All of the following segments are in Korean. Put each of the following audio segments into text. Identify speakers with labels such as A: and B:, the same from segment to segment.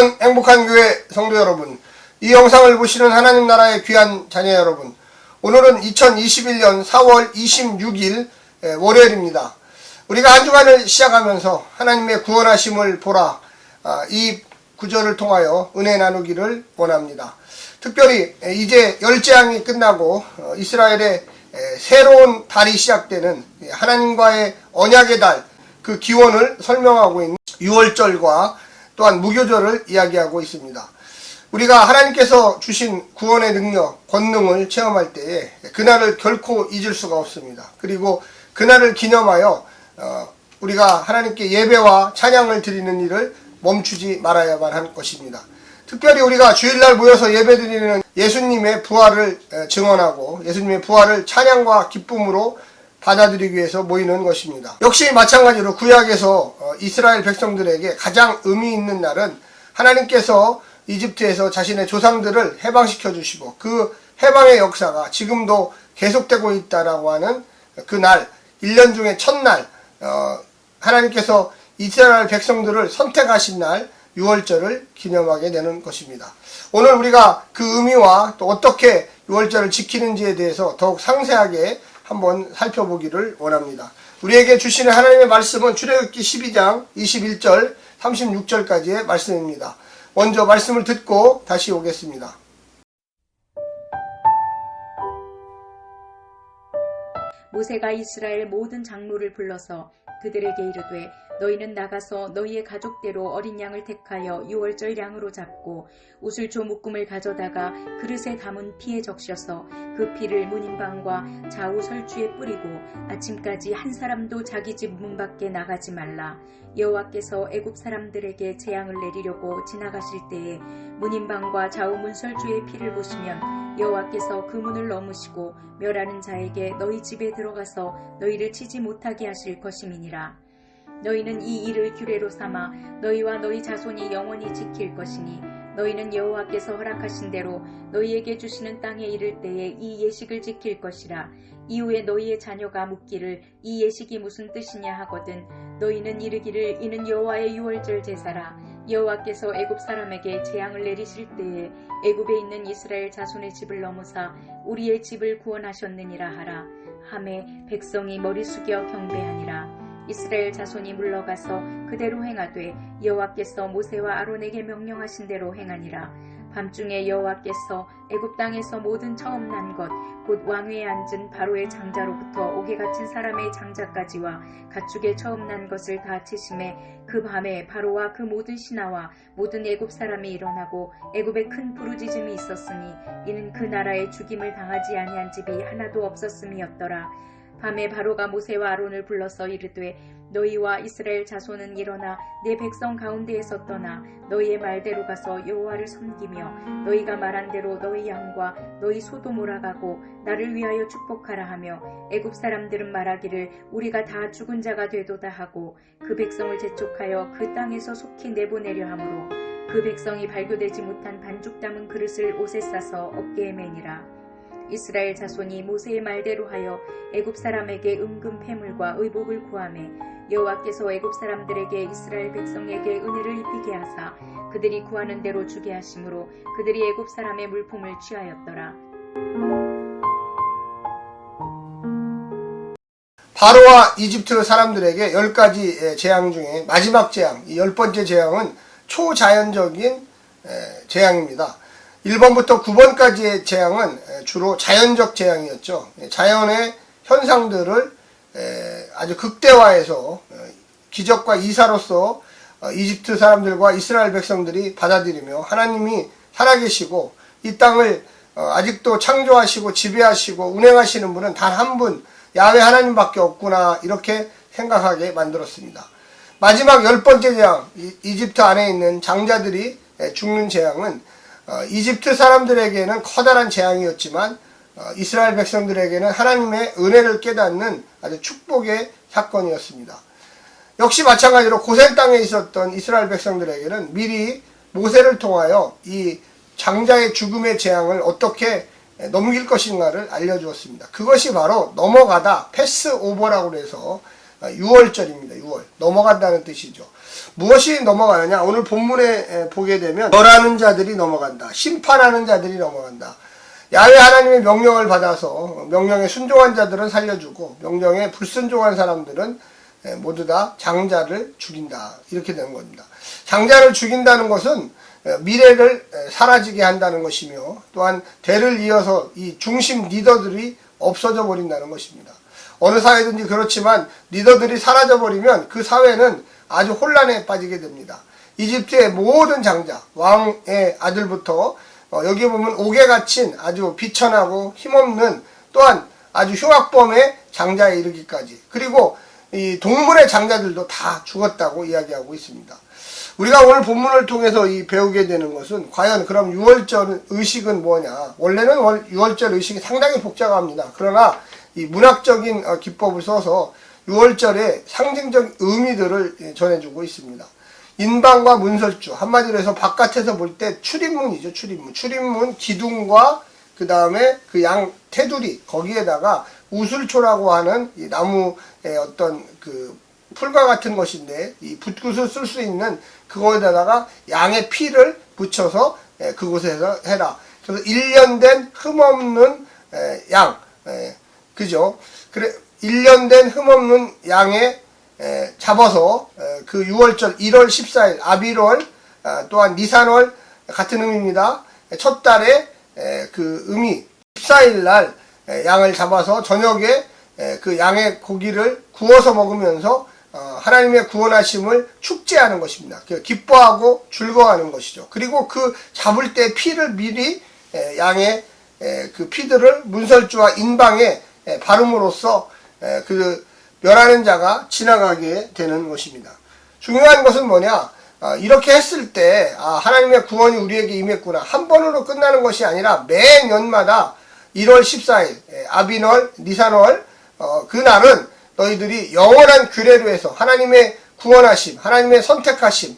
A: 사랑하는 행복한 교회 성도 여러분, 이 영상을 보시는 하나님 나라의 귀한 자녀 여러분, 오늘은 2021년 4월 26일 월요일입니다. 우리가 한 주간을 시작하면서 하나님의 구원하심을 보라, 이 구절을 통하여 은혜 나누기를 원합니다. 특별히 이제 열재앙이 끝나고 이스라엘의 새로운 달이 시작되는 하나님과의 언약의 달, 그 기원을 설명하고 있는 유월절과 또한 무교절을 이야기하고 있습니다. 우리가 하나님께서 주신 구원의 능력, 권능을 체험할 때에 그날을 결코 잊을 수가 없습니다. 그리고 그날을 기념하여 우리가 하나님께 예배와 찬양을 드리는 일을 멈추지 말아야만 할 것입니다. 특별히 우리가 주일날 모여서 예배드리는 예수님의 부활을 증언하고 예수님의 부활을 찬양과 기쁨으로 받아들이기 위해서 모이는 것입니다. 역시 마찬가지로 구약에서 이스라엘 백성들에게 가장 의미 있는 날은 하나님께서 이집트에서 자신의 조상들을 해방시켜 주시고 그 해방의 역사가 지금도 계속되고 있다라고 하는 그 날, 1년 중에 첫날, 하나님께서 이스라엘 백성들을 선택하신 날 유월절을 기념하게 되는 것입니다. 오늘 우리가 그 의미와 또 어떻게 유월절을 지키는지에 대해서 더욱 상세하게 한번 살펴보기를 원합니다. 우리에게 주시는 하나님의 말씀은 출애굽기 12장 21절 36절까지의 말씀입니다. 먼저 말씀을 듣고 다시 오겠습니다.
B: 모세가 이스라엘 모든 장로를 불러서 그들에게 이르되 너희는 나가서 너희의 가족대로 어린 양을 택하여 유월절 양으로 잡고 우슬조 묶음을 가져다가 그릇에 담은 피에 적셔서 그 피를 문인방과 좌우 설주에 뿌리고 아침까지 한 사람도 자기 집 문 밖에 나가지 말라. 여호와께서 애굽 사람들에게 재앙을 내리려고 지나가실 때에 문인방과 좌우 문설주의 피를 보시면 여호와께서 그 문을 넘으시고 멸하는 자에게 너희 집에 들어가서 너희를 치지 못하게 하실 것임이니라. 너희는 이 일을 규례로 삼아 너희와 너희 자손이 영원히 지킬 것이니 너희는 여호와께서 허락하신 대로 너희에게 주시는 땅에 이를 때에 이 예식을 지킬 것이라. 이후에 너희의 자녀가 묻기를 이 예식이 무슨 뜻이냐 하거든 너희는 이르기를 이는 여호와의 유월절 제사라. 여호와께서 애굽 사람에게 재앙을 내리실 때에 애굽에 있는 이스라엘 자손의 집을 넘으사 우리의 집을 구원하셨느니라 하라. 하매 백성이 머리 숙여 경배하니라. 이스라엘 자손이 물러가서 그대로 행하되 여호와께서 모세와 아론에게 명령하신 대로 행하니라. 밤중에 여호와께서 애굽 땅에서 모든 처음 난 것 곧 왕위에 앉은 바로의 장자로부터 옥에 갇힌 사람의 장자까지와 가축의 처음 난 것을 다 치심에 그 밤에 바로와 그 모든 신하와 모든 애굽 사람이 일어나고 애굽에 큰 부르짖음이 있었으니 이는 그 나라에 죽임을 당하지 아니한 집이 하나도 없었음이었더라. 밤에 바로가 모세와 아론을 불러서 이르되 너희와 이스라엘 자손은 일어나 내 백성 가운데에서 떠나 너희의 말대로 가서 여호와를 섬기며 너희가 말한 대로 너희 양과 너희 소도 몰아가고 나를 위하여 축복하라 하며 애굽 사람들은 말하기를 우리가 다 죽은 자가 되도다 하고 그 백성을 재촉하여 그 땅에서 속히 내보내려 하므로 그 백성이 발교되지 못한 반죽 담은 그릇을 옷에 싸서 어깨에 매니라. 이스라엘 자손이 모세의 말대로 하여 애굽 사람에게 은금 패물과 의복을 구하매 여호와께서 애굽 사람들에게 이스라엘 백성에게 은혜를 입히게 하사 그들이 구하는 대로 주게 하심으로 그들이 애굽 사람의 물품을 취하였더라.
A: 바로와 이집트 사람들에게 10가지 재앙 중에 마지막 재앙, 이 10번째 재앙은 초자연적인 재앙입니다. 1번부터 9번까지의 재앙은 주로 자연적 재앙이었죠. 자연의 현상들을 아주 극대화해서 기적과 이사로서 이집트 사람들과 이스라엘 백성들이 받아들이며 하나님이 살아계시고 이 땅을 아직도 창조하시고 지배하시고 운행하시는 분은 단 한 분, 야훼 하나님밖에 없구나 이렇게 생각하게 만들었습니다. 마지막 10번째 재앙, 이집트 안에 있는 장자들이 죽는 재앙은 이집트 사람들에게는 커다란 재앙이었지만 이스라엘 백성들에게는 하나님의 은혜를 깨닫는 아주 축복의 사건이었습니다. 역시 마찬가지로 고센 땅에 있었던 이스라엘 백성들에게는 미리 모세를 통하여 이 장자의 죽음의 재앙을 어떻게 넘길 것인가를 알려주었습니다. 그것이 바로 넘어가다, 패스오버라고 해서 6월절입니다. 6월. 넘어간다는 뜻이죠. 무엇이 넘어가느냐? 오늘 본문에 보게 되면 멸하는 자들이 넘어간다. 심판하는 자들이 넘어간다. 야훼 하나님의 명령을 받아서 명령에 순종한 자들은 살려주고 명령에 불순종한 사람들은 모두 다 장자를 죽인다. 이렇게 되는 겁니다. 장자를 죽인다는 것은 미래를 사라지게 한다는 것이며 또한 대를 이어서 이 중심 리더들이 없어져 버린다는 것입니다. 어느 사회든지 그렇지만 리더들이 사라져 버리면 그 사회는 아주 혼란에 빠지게 됩니다. 이집트의 모든 장자, 왕의 아들부터 여기 보면 옥에 갇힌 아주 비천하고 힘없는 또한 아주 흉악범의 장자에 이르기까지, 그리고 이 동물의 장자들도 다 죽었다고 이야기하고 있습니다. 우리가 오늘 본문을 통해서 배우게 되는 것은 과연 그럼 유월절 의식은 뭐냐? 원래는 유월절 의식이 상당히 복잡합니다. 그러나 이 문학적인 기법을 써서 유월절의 상징적 의미들을 전해주고 있습니다. 인방과 문설주, 한마디로 해서 바깥에서 볼 때 출입문이죠. 출입문 기둥과 그 다음에 그 양 테두리, 거기에다가 우술초라고 하는 이 나무의 어떤 그 풀과 같은 것인데 이 붓굿을 쓸 수 있는 그거에다가 양의 피를 붙여서 그곳에서 해라. 그래서 1년 된 흠없는 양, 그죠? 그래 1년 된 흠없는 양에 잡아서 그 6월절 1월 14일 아비월, 또한 니산월 같은 의미입니다. 첫 달에 그 의미 14일 날 양을 잡아서 저녁에 그 양의 고기를 구워서 먹으면서 하나님의 구원하심을 축제하는 것입니다. 기뻐하고 즐거워하는 것이죠. 그리고 그 잡을 때 피를 미리 양의 그 피들을 문설주와 인방에 바름으로써 그 멸하는 자가 지나가게 되는 것입니다. 중요한 것은 뭐냐? 이렇게 했을 때 하나님의 구원이 우리에게 임했구나. 한 번으로 끝나는 것이 아니라 매년마다 1월 14일 아비월, 니산월 그날은 너희들이 영원한 규례로 해서 하나님의 구원하심, 하나님의 선택하심,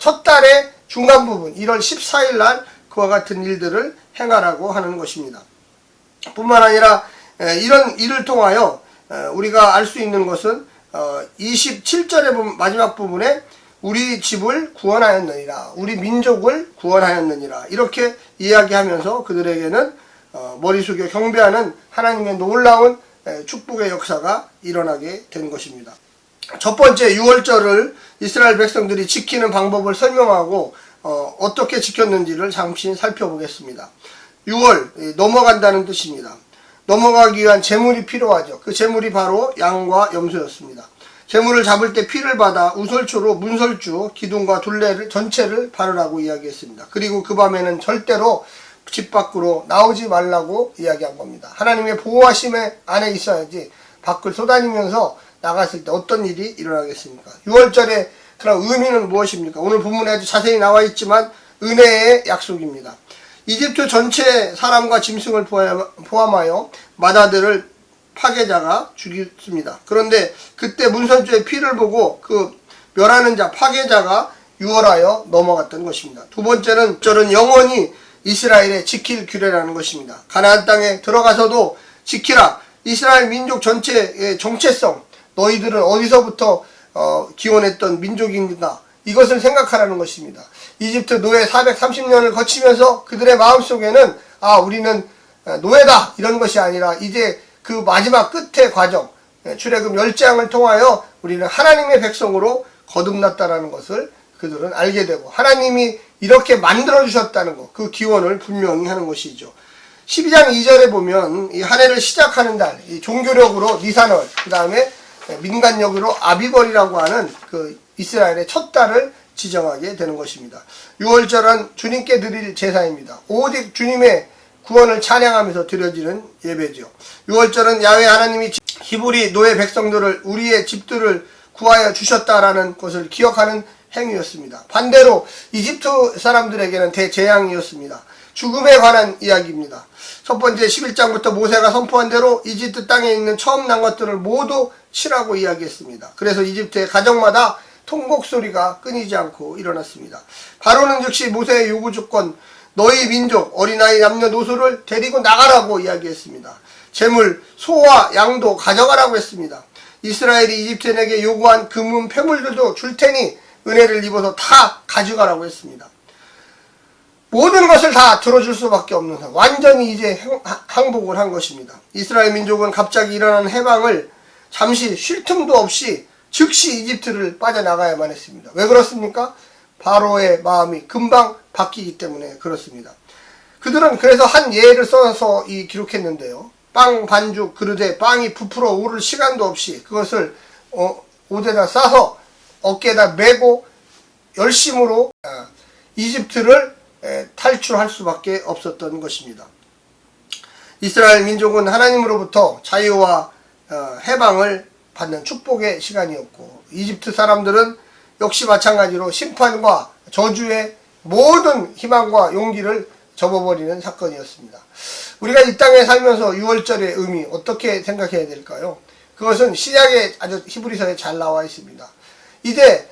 A: 첫 달의 중간 부분 1월 14일 날 그와 같은 일들을 행하라고 하는 것입니다. 뿐만 아니라 이런 일을 통하여 우리가 알 수 있는 것은 27절의 마지막 부분에 우리 집을 구원하였느니라, 우리 민족을 구원하였느니라 이렇게 이야기하면서 그들에게는 머리 숙여 경배하는 하나님의 놀라운 축복의 역사가 일어나게 된 것입니다. 첫 번째 6월절을 이스라엘 백성들이 지키는 방법을 설명하고 어떻게 지켰는지를 잠시 살펴보겠습니다. 6월, 넘어간다는 뜻입니다. 넘어가기 위한 제물이 필요하죠. 그 제물이 바로 양과 염소였습니다. 제물을 잡을 때 피를 받아 우설초로 문설주, 기둥과 둘레를 전체를 바르라고 이야기했습니다. 그리고 그 밤에는 절대로 집 밖으로 나오지 말라고 이야기한 겁니다. 하나님의 보호하심에 안에 있어야지 밖을 쏘다니면서 나갔을 때 어떤 일이 일어나겠습니까? 6월절의 그런 의미는 무엇입니까? 오늘 본문에 아주 자세히 나와 있지만 은혜의 약속입니다. 이집트 전체 사람과 짐승을 포함하여 마다들을 파괴자가 죽였습니다. 그런데 그때 문설주의 피를 보고 그 멸하는 자, 파괴자가 유월하여 넘어갔던 것입니다. 두 번째는 절은 영원히 이스라엘의 지킬 규례라는 것입니다. 가나안 땅에 들어가서도 지키라. 이스라엘 민족 전체의 정체성, 너희들은 어디서부터 기원했던 민족인가, 이것을 생각하라는 것입니다. 이집트 노예 430년을 거치면서 그들의 마음속에는 우리는 노예다 이런 것이 아니라 이제 그 마지막 끝의 과정, 출애굽 10장을 통하여 우리는 하나님의 백성으로 거듭났다라는 것을 그들은 알게 되고 하나님이 이렇게 만들어주셨다는 것, 그 기원을 분명히 하는 것이죠. 12장 2절에 보면 이 한 해를 시작하는 달, 이 종교력으로 니산월, 그 다음에 민간력으로 아비벌이라고 하는 그 이스라엘의 첫 달을 지정하게 되는 것입니다. 6월절은 주님께 드릴 제사입니다. 오직 주님의 구원을 찬양하면서 드려지는 예배죠. 6월절은 야훼 하나님이 히브리 노예 백성들을, 우리의 집들을 구하여 주셨다라는 것을 기억하는 행위였습니다. 반대로 이집트 사람들에게는 대재앙이었습니다. 죽음에 관한 이야기입니다. 첫 번째 11장부터 모세가 선포한 대로 이집트 땅에 있는 처음 난 것들을 모두 치라고 이야기했습니다. 그래서 이집트의 가정마다 통곡 소리가 끊이지 않고 일어났습니다. 바로는 즉시 모세의 요구 조건, 너희 민족 어린아이 남녀노소를 데리고 나가라고 이야기했습니다. 재물, 소와 양도 가져가라고 했습니다. 이스라엘이 이집트인에게 요구한 금은 폐물들도 줄 테니 은혜를 입어서 다 가져가라고 했습니다. 모든 것을 다 들어줄 수밖에 없는 상황. 완전히 이제 항복을 한 것입니다. 이스라엘 민족은 갑자기 일어난 해방을 잠시 쉴 틈도 없이 즉시 이집트를 빠져나가야만 했습니다. 왜 그렇습니까? 바로의 마음이 금방 바뀌기 때문에 그렇습니다. 그들은 그래서 한 예를 써서 기록했는데요. 빵 반죽 그릇에 빵이 부풀어 오를 시간도 없이 그것을 옷에다 싸서 어깨에다 메고 열심으로 이집트를 탈출할 수밖에 없었던 것입니다. 이스라엘 민족은 하나님으로부터 자유와 해방을 받는 축복의 시간이었고, 이집트 사람들은 역시 마찬가지로 심판과 저주의 모든 희망과 용기를 접어버리는 사건이었습니다. 우리가 이 땅에 살면서 유월절의 의미 어떻게 생각해야 될까요? 그것은 신약에 아주 히브리서에 잘 나와 있습니다. 이제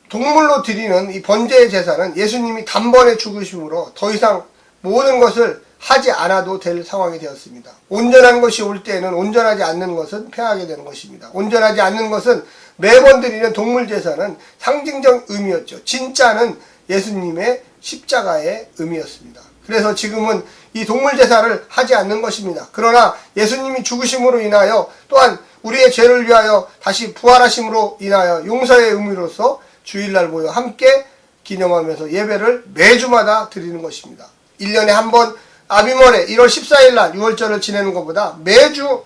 A: 동물로 드리는 이 번제의 제사는 예수님이 단번에 죽으심으로 더 이상 모든 것을 하지 않아도 될 상황이 되었습니다. 온전한 것이 올 때에는 온전하지 않는 것은 패하게 되는 것입니다. 온전하지 않는 것은 매번 드리는 동물 제사는 상징적 의미였죠. 진짜는 예수님의 십자가의 의미였습니다. 그래서 지금은 이 동물 제사를 하지 않는 것입니다. 그러나 예수님이 죽으심으로 인하여 또한 우리의 죄를 위하여 다시 부활하심으로 인하여 용서의 의미로서 주일날 모여 함께 기념하면서 예배를 매주마다 드리는 것입니다. 1년에 한 번 아비월에 1월 14일 날 유월절을 지내는 것보다 매주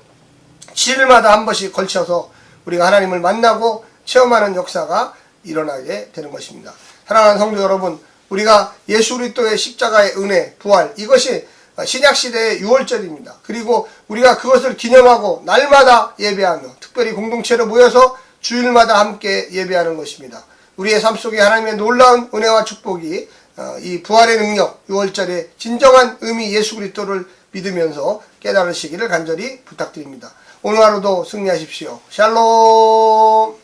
A: 7일마다 한 번씩 걸쳐서 우리가 하나님을 만나고 체험하는 역사가 일어나게 되는 것입니다. 사랑하는 성도 여러분, 우리가 예수 그리스도의 십자가의 은혜, 부활, 이것이 신약시대의 유월절입니다. 그리고 우리가 그것을 기념하고 날마다 예배하며 특별히 공동체로 모여서 주일마다 함께 예배하는 것입니다. 우리의 삶 속에 하나님의 놀라운 은혜와 축복이 이 부활의 능력, 유월절의 진정한 의미 예수 그리스도를 믿으면서 깨달으시기를 간절히 부탁드립니다. 오늘 하루도 승리하십시오. 샬롬.